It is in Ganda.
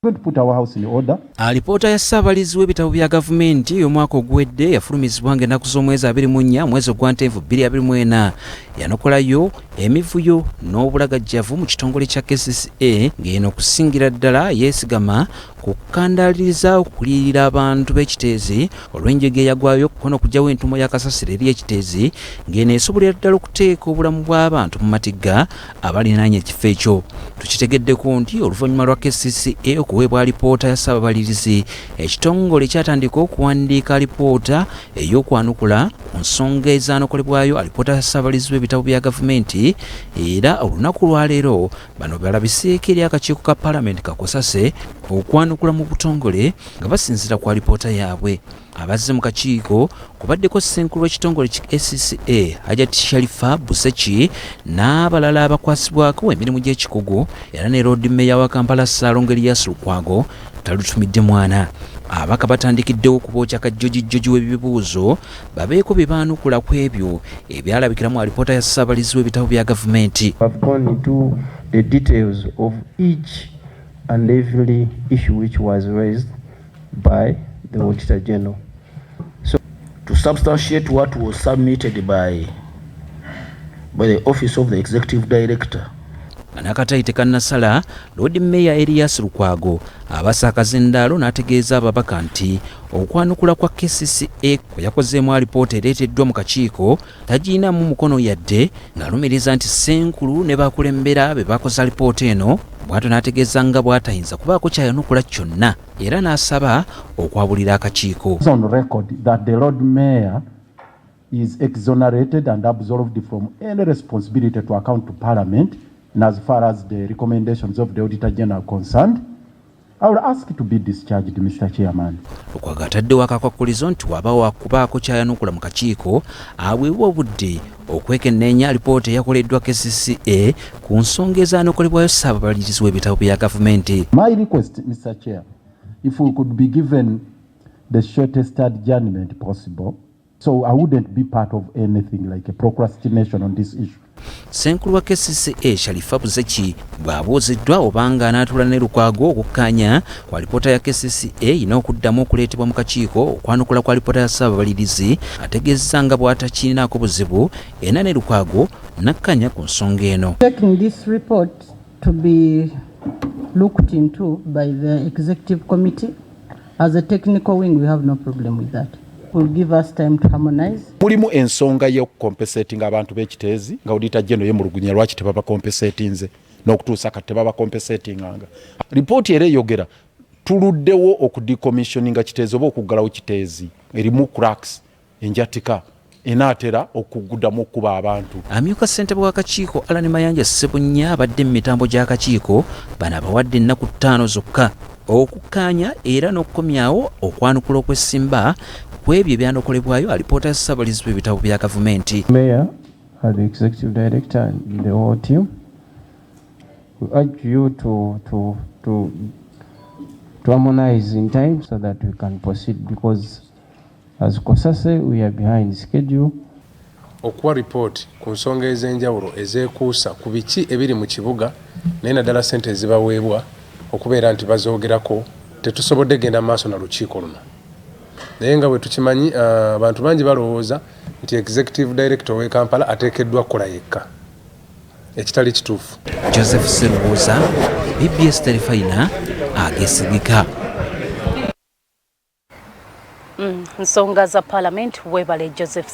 Going to put our house in order. Alipoota ya Ssaabalizi w'ebitabo bya gavumenti y'omwaka ogwedde yafulumizibwa ng'ennaku z'omwezi 24 mwezi gwa Ntenvu 2024 yanokolayo emivuyo n'obulagajjavu mu kitongole kya COSASE ng'eno okusingira ddala yeesigama ku kukandaaliriza okuliyirira abantu b'ekiteezi olw'enjega eyagwayo kukono okugyawo entumo ya kasasiro eri ekiteezi ng'eno esobolera ddala okuteeka obulamu bw'abantu mu matigga abalinaanye ekifo ekyo. Tukitegeddeko nti oluvannyuma lwa COSASE okuweebwa alipoota ya Ssaababalirizi, ekitongole kyatandika okuwandiika alipoota ey'okwanukula ku nsonga ezaanokolebwayo alipoota ya Ssaababalirizi w'ebitabo bya gavumenti, era olunaku lwaleero bano Balabiseeko eri akakiiko ka Paalamenti ka COSASE okwanukula mu butongole nga basinziira ku alipoota yaabwe. Abazze mu kakiiko kubaddeko ssenkulu w'ekitongole ki SCA Hajati Buzeki n'abalala abakwasibwako emirimu gy'ekikugu, era ne Road Mayor wa Kampala Ssaalongo Lukwago talutumidde mwana. Abaka batandikiddewo okubookya kajjojijjoji w'ebibuuzo babeeko bye baanukula ku ebyo ebyalabikiramu alipoota ya Ssaababalirizi w'ebitabo bya gavumenti. I've gone into the details of each and every issue which was raised by the Auditor General. So, to substantiate what was submitted by the Office of the Executive Director, Anakataite kannasala Lord Mayor Lukwago abasakaza endaalo n'ategeeza ababaka nti okwanukula kwa KCCA kwe yakozeemu alipoota ereeteddwa mu kakiiko tagiinamu mukono yadde, ng'alumiriza nti ssenkulu ne bakulembera be bakoze alipoota eno bw'atyo n'ategeeza nga bw'atayinza kubaako kyayanukula kyonna, era n'asaba okwabulira akakiiko. On record that the Lord Mayor is exonerated and absolved from any responsibility to account to Parliament. And as far as the recommendations of the Auditor General are concerned, I will ask to be discharged, Mr. Chairman. Lukwago ataddewo akakwakulizo nti wabaawo akubaako kyayanukula mu kakiiko aweebwa obudde okwekenneenya alipoota eyakoleddwa KCCA ku nsonga ezaanokolebwayo Ssaababalirizi w'ebitabo bya gavumenti. My request, Mr. Chair, if we could be given the shortest adjournment possible, so I wouldn't be part of anything like a procrastination on this issue. Ssenkulu wa KCCA Buzeki bw'abuuziddwa obanga anaatula ne Lukwago okukkaanya ku alipoota ya KCCA erina okuddamu okuleetebwa mu kakiiko okwanukula ku alipoota ya Ssaababalirizi, ategeezza nga bw'atakirinaako buzibu era ne Lukwago n'akkaanya ku nsonga eno. Taking this report to be looked into by the executive committee as a technical wing, we have no problem with that. Will give us time to harmonize. Mulimu ensonga y'okukompesatinga abantu b'ekiteezi nga Auditor General yemulugunya lwaki tebaba kompesatinze n'okutuusa kati tebaba kompesatinganga. Ripooti era eyogera tuluddewo okudecommissioninga kiteezi oba okuggalawo kiteezi erimu cracks enjatika enaatera okuguddamu okuba abantu. Amyuka ssentebe w'akakiiko Alan Mayanja Ssebunnya abadde mu mitambo gy'akakiiko bano abawadde ennaku 5 zokka okukkaanya era n'okukomyawo okwanukula okw'essimba kwebyo ebyanokolebwayo alipoota ya Ssaababalirizi w'ebitabo bya gavumenti. Mayor, the Executive Director and the whole team, we urge you to harmonize in time so that we can proceed, because as COSASE we are behind schedule. Okuwa report ku nsonga ez'enjawulo ezeekuusa ku biki ebiri mu kibuga naye naddala ssente ezibaweebwa okubeera nti bazoogerako tetusobodde genda maaso na lukiiko luno. Naye nga bwe tukimanyi abantu bangi balowooza nti Executive Director w'e Kampala ateekeddwa kukola yekka, ekitali kituufu. Joseph Serubuuza, BBS Terefayina, Ageesigika. Nsonga za Parliament weebale Joseph